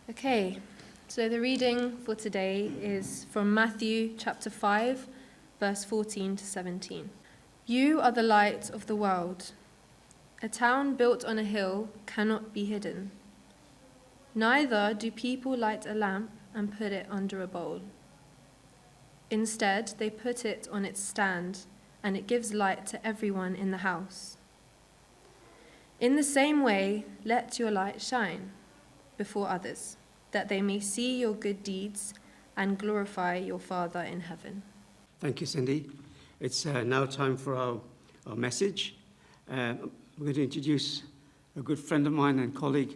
Okay, so the reading for today is from Matthew chapter 5, verse 14 to 17. You are the light of the world. A town built on a hill cannot be hidden. Neither do people light a lamp and put it under a bowl. Instead, they put it on its stand, and it gives light to everyone in the house. In the same way, let your light shine before others, that they may see your good deeds and glorify your Father in heaven. Thank you, Cindy. It's now time for our message. We're going to introduce a good friend of mine and colleague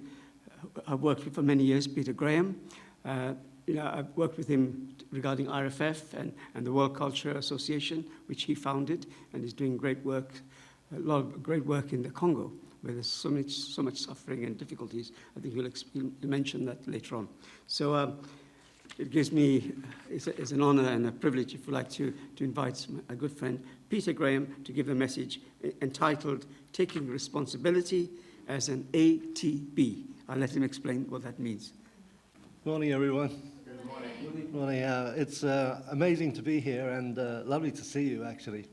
I've worked with for many years, Peter Graham. I've worked with him regarding RFF and the World Culture Association, which he founded, and is doing great work, a lot of great work in the Congo, where there's so much suffering and difficulties. I think he'll mention that later on. So it gives me, it's an honor and a privilege, if you like, to invite a good friend, Peter Graham, to give a message entitled, Taking Responsibility as an ATB. I'll let him explain what that means. Good morning, everyone. Good morning. Good morning. It's amazing to be here and lovely to see you, actually.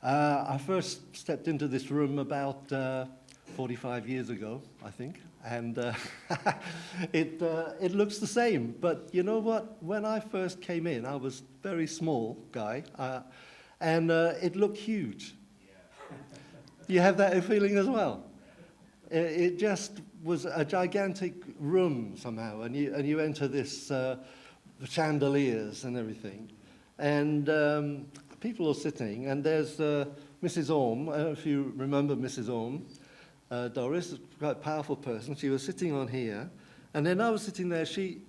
I first stepped into this room about 45 years ago, I think, and it looks the same. But you know what? When I first came in, I was a very small guy, and it looked huge. You have that feeling as well? It just was a gigantic room somehow, and you enter this chandeliers and everything, and people are sitting, and there's Mrs. Orme. I don't know if you remember Mrs. Orme. Doris, a quite powerful person. She was sitting on here, and then I was sitting there. She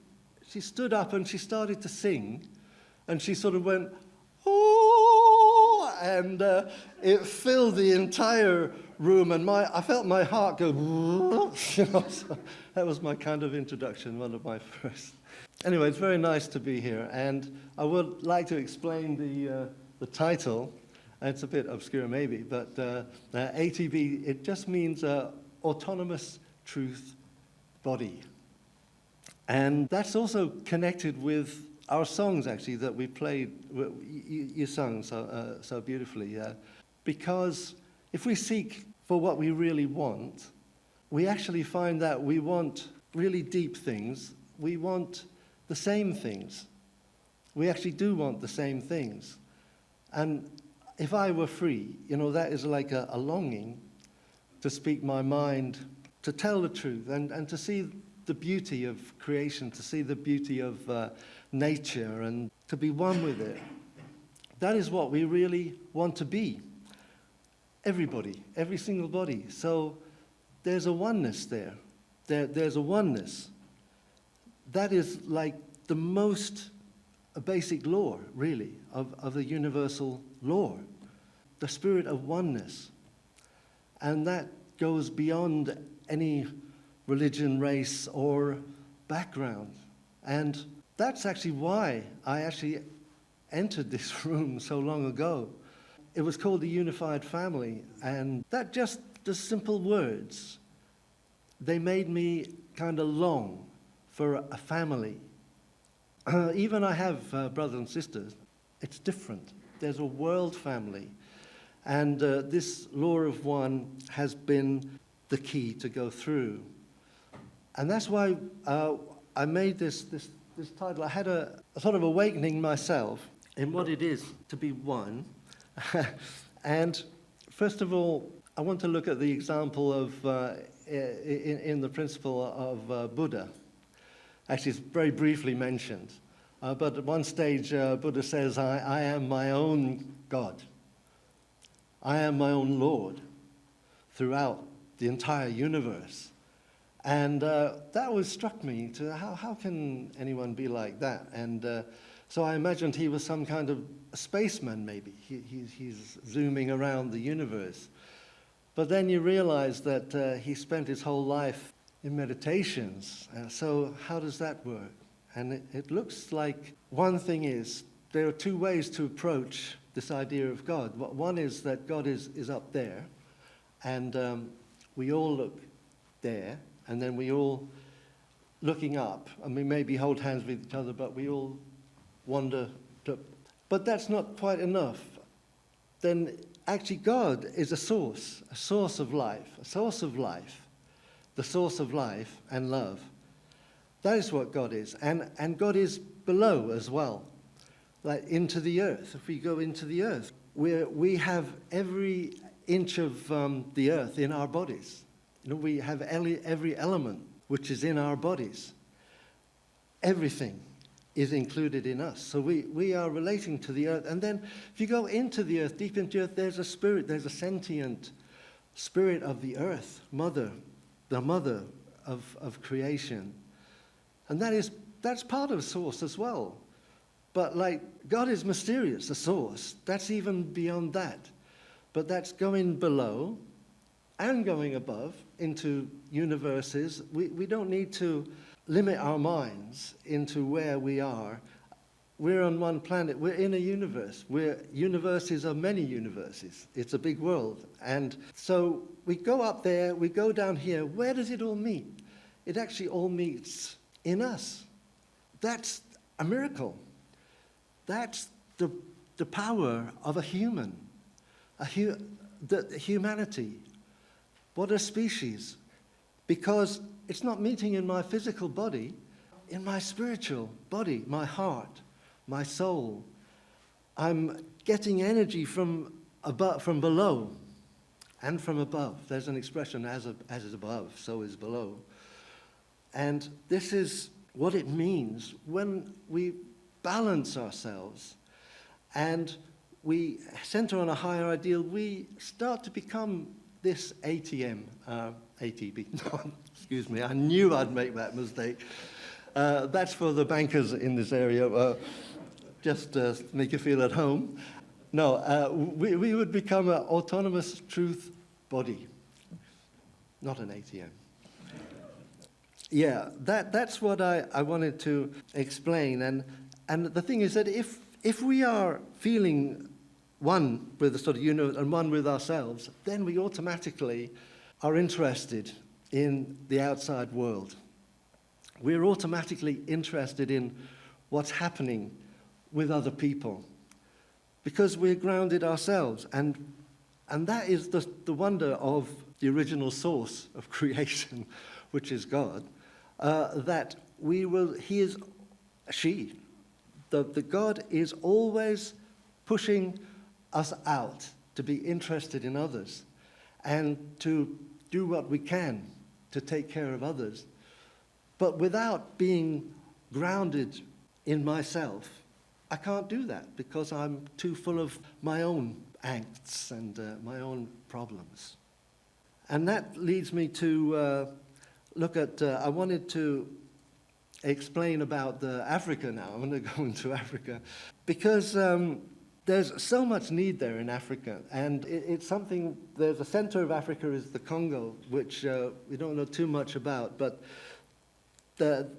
stood up and she started to sing, and she sort of went, oh, and it filled the entire room, and I felt my heart go, so that was my kind of introduction, one of my first. Anyway, it's very nice to be here, and I would like to explain the title. It's a bit obscure maybe, but ATB, it just means Autonomous Truth Body. And that's also connected with our songs, actually, that we played, you sung so beautifully. Because if we seek for what we really want, we actually find that we want really deep things. We want the same things. We actually do want the same things. And if I were free, that is like a longing to speak my mind, to tell the truth, and to see the beauty of creation, to see the beauty of nature, and to be one with it. That is what we really want to be. Everybody, every single body. So there's a oneness there. There's a oneness. That is like the most basic law, really, of the universal law. The spirit of oneness. And that goes beyond any religion, race, or background. And that's actually why I actually entered this room so long ago. It was called the Unified Family, and that just the simple words, they made me kind of long for a family. Even I have brothers and sisters. It's different. There's a world family, and this law of one has been the key to go through. And that's why I made this title. I had a sort of awakening myself in what it is to be one. And first of all, I want to look at the example of, in the principle of Buddha. Actually, it's very briefly mentioned. But at one stage, Buddha says, I am my own God. I am my own Lord throughout the entire universe. And that was struck me to how can anyone be like that? And so I imagined he was some kind of a spaceman, maybe. He's zooming around the universe. But then you realize that he spent his whole life in meditations. So how does that work? And it looks like one thing is, there are two ways to approach this idea of God. One is that God is up there, and we all look there, and then we all looking up, and we maybe hold hands with each other, but we all wander. But that's not quite enough. Then actually God is a source of life, the source of life and love. That is what God is. And God is below as well, like into the earth. If we go into the earth, we have every inch of the earth in our bodies. You know, we have every element which is in our bodies. Everything is included in us. So we are relating to the earth. And then if you go into the earth, deep into the earth, there's a spirit, there's a sentient spirit of the earth, the mother of creation. And that's part of source as well. But like God is mysterious, the source. That's even beyond that. But that's going below and going above into universes. We don't need to limit our minds into where we are. We're on one planet. We're in a universe. We're universes of many universes. It's a big world. And so we go up there, we go down here. Where does it all meet? It actually all meets in us. That's a miracle. That's the power of a human, the humanity. What a species. Because it's not meeting in my physical body, in my spiritual body, my heart, my soul. I'm getting energy from below and from above. There's an expression, as is above, so is below. And this is what it means when we balance ourselves and we center on a higher ideal, we start to become this ATB. No, excuse me, I knew I'd make that mistake. That's for the bankers in this area, just to make you feel at home. No, we would become an autonomous truth body, not an ATM. Yeah, that's what I wanted to explain. And the thing is that if we are feeling one with the sort of universe and one with ourselves, then we automatically are interested in the outside world. We're automatically interested in what's happening with other people because we're grounded ourselves. And that is the wonder of the original source of creation, which is God, that the God is always pushing us out to be interested in others and to do what we can to take care of others, but without being grounded in myself. I can't do that because I'm too full of my own angsts and my own problems. And that leads me to look at, I wanted to explain about Africa now. I'm going to go into Africa because there's so much need there in Africa, and it's something, there's a center of Africa is the Congo, which we don't know too much about, but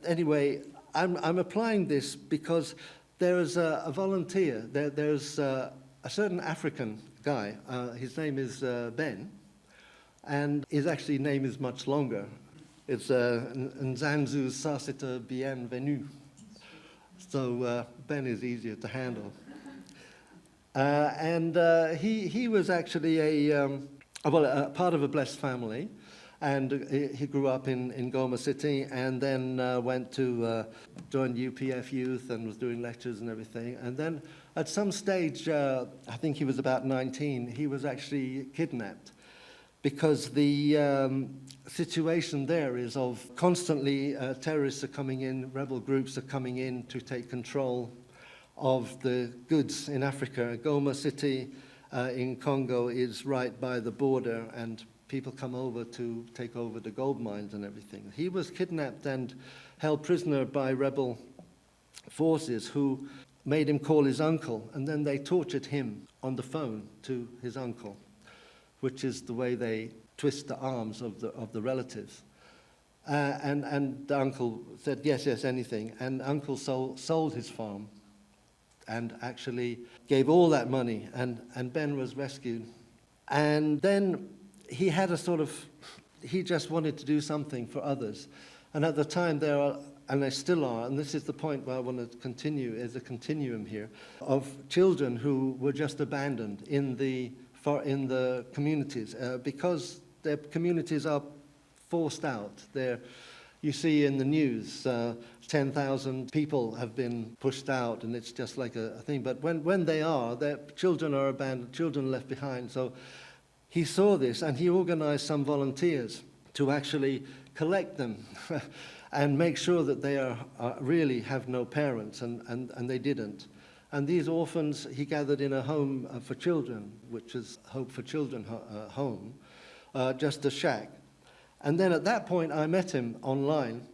anyway, I'm applying this because there is a volunteer, there's a certain African guy, his name is Ben, and his actually name is much longer. It's Nzanzu Sasita Bienvenue, so Ben is easier to handle. He was actually a part of a blessed family, and he grew up in Goma City, and then went to join UPF Youth and was doing lectures and everything. And then at some stage, I think he was about 19, he was actually kidnapped because the situation there is of constantly terrorists are coming in, rebel groups are coming in to take control of the goods in Africa. Goma City in Congo is right by the border, and people come over to take over the gold mines and everything. He was kidnapped and held prisoner by rebel forces who made him call his uncle, and then they tortured him on the phone to his uncle, which is the way they twist the arms of the relatives. And the uncle said, yes, anything. And uncle sold his farm and actually gave all that money, and Ben was rescued. And then he had he just wanted to do something for others. And at the time there are, and they still are, and this is the point where I want to continue, is a continuum here, of children who were just abandoned in the communities because their communities are forced out. You see in the news, 10,000 people have been pushed out, and it's just like a thing. But when they are, their children are abandoned, children left behind. So he saw this, and he organized some volunteers to actually collect them and make sure that they really have no parents, and they didn't. And these orphans he gathered in a home for children, which is Hope for Children home, just a shack. And then at that point I met him online,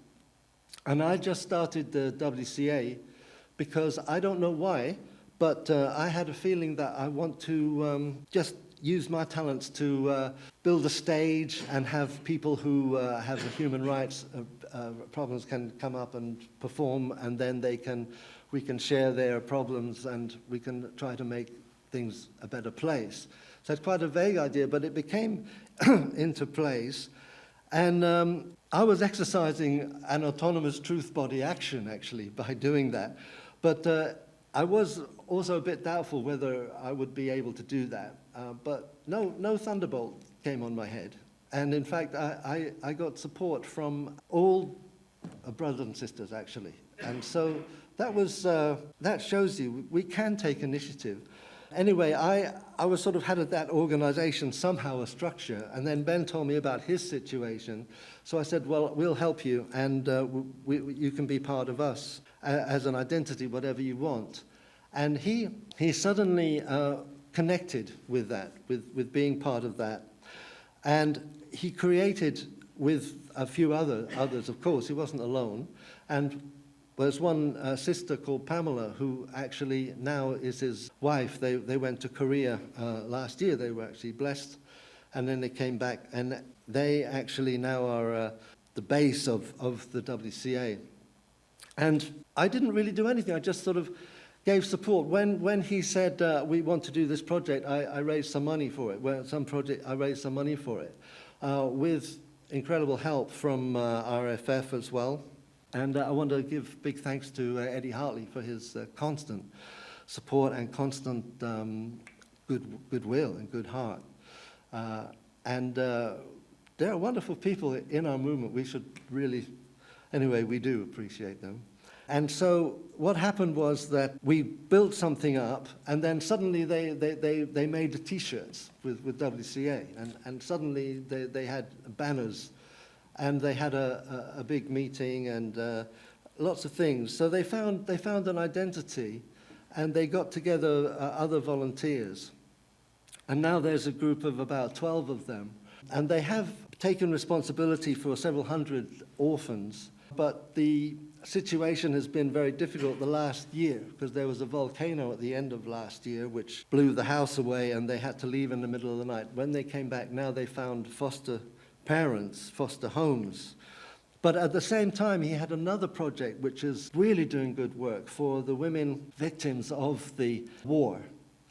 and I just started the WCA because I don't know why, but I had a feeling that I want to just use my talents to build a stage and have people who have human rights problems can come up and perform, and then we can share their problems and we can try to make things a better place. So it's quite a vague idea, but it became into place. And I was exercising an autonomous truth body action, actually, by doing that. But I was also a bit doubtful whether I would be able to do that. But no thunderbolt came on my head. And in fact, I got support from all brothers and sisters, actually. And so that shows you we can take initiative. Anyway, I was sort of had that organization somehow a structure, and then Ben told me about his situation. So I said, well, we'll help you, and you can be part of us as an identity, whatever you want. And he suddenly connected with that, with being part of that. And he created with a few others, of course, he wasn't alone. And there's one sister called Pamela who actually now is his wife. They went to Korea last year. They were actually blessed. And then they came back. And they actually now are the base of the WCA. And I didn't really do anything. I just sort of gave support. When he said, we want to do this project, I raised some money for it. I raised some money for it with incredible help from RFF as well. And I want to give big thanks to Eddie Hartley for his constant support and constant goodwill and good heart. And there are wonderful people in our movement. We should really, anyway, we do appreciate them. And so what happened was that we built something up, and then suddenly they made the T-shirts with WCA, and suddenly they had banners. And they had a big meeting and lots of things. So they found an identity, and they got together other volunteers. And now there's a group of about 12 of them. And they have taken responsibility for several hundred orphans. But the situation has been very difficult the last year, because there was a volcano at the end of last year which blew the house away, and they had to leave in the middle of the night. When they came back, now they found foster parents, foster homes. But at the same time, he had another project which is really doing good work for the women victims of the war.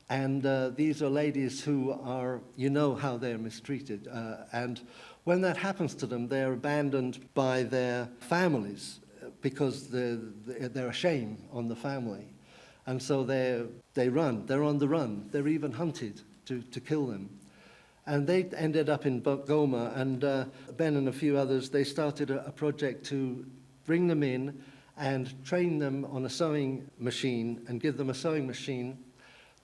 And these are ladies who are, you know how they're mistreated. And when that happens to them, they're abandoned by their families because they're a shame on the family. And so they run, they're on the run. They're even hunted to kill them. And they ended up in Goma, and Ben and a few others, they started a project to bring them in and train them on a sewing machine and give them a sewing machine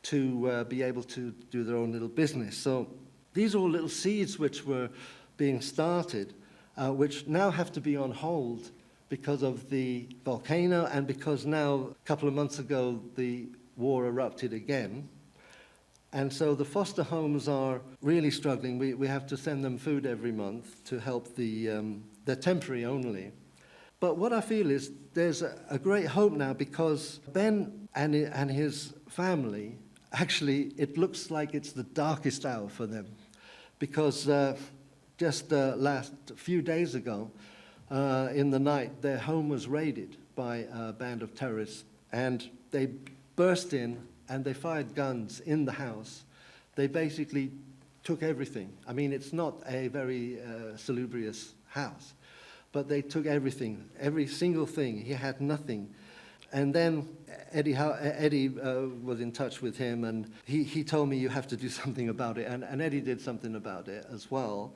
to be able to do their own little business. So these are all little seeds which were being started, which now have to be on hold because of the volcano, and because now, a couple of months ago, the war erupted again. And so the foster homes are really struggling. We have to send them food every month to help they're temporary only. But what I feel is there's a great hope now, because Ben and his family, actually, it looks like it's the darkest hour for them. Because just last few days ago, in the night, their home was raided by a band of terrorists. And they burst in, and they fired guns in the house. They basically took everything. I mean, it's not a very salubrious house. but they took everything, every single thing. He had nothing. And then Eddie was in touch with him, and he told me, you have to do something about it. And Eddie did something about it as well.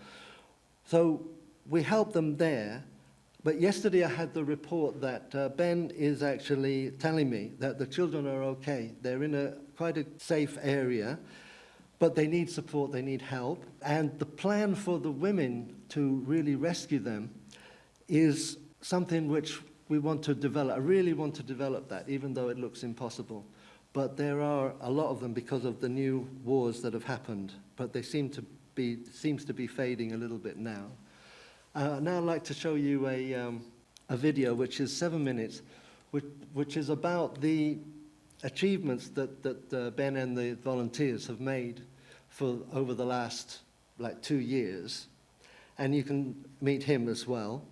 So we helped them there. But yesterday I had the report that Ben is actually telling me that the children are okay. They're in quite a safe area, but they need support, they need help. And the plan for the women to really rescue them is something which we want to develop. I really want to develop that, even though it looks impossible. But there are a lot of them because of the new wars that have happened. But they seems to be fading a little bit now. Now I'd like to show you a video which is 7 minutes, which is about the achievements that Ben and the volunteers have made for over the last 2 years. And you can meet him as well.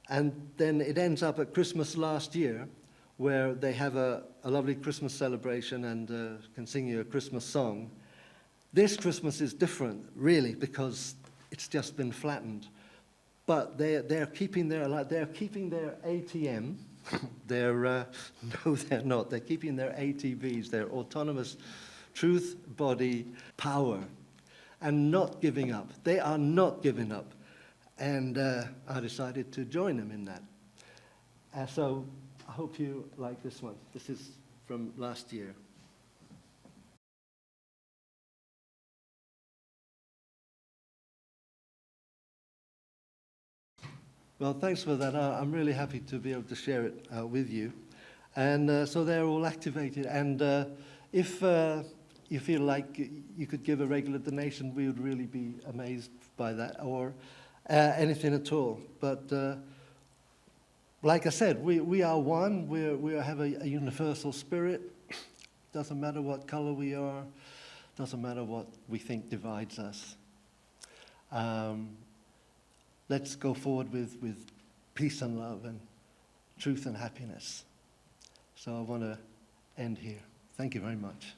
And then it ends up at Christmas last year, where they have a lovely Christmas celebration and can sing you a Christmas song. This Christmas is different, really, because it's just been flattened. But they're keeping their ATM. No, they're not. They're keeping their ATBs, their autonomous truth, body, power, and not giving up. They are not giving up. And I decided to join them in that. So I hope you like this one. This is from last year. Well, thanks for that. I'm really happy to be able to share it with you. And so they're all activated. And if you feel like you could give a regular donation, we would really be amazed by that, or anything at all. But like I said, we are one. We have a universal spirit. Doesn't matter what color we are. Doesn't matter what we think divides us. Let's go forward with peace and love and truth and happiness. So I want to end here. Thank you very much.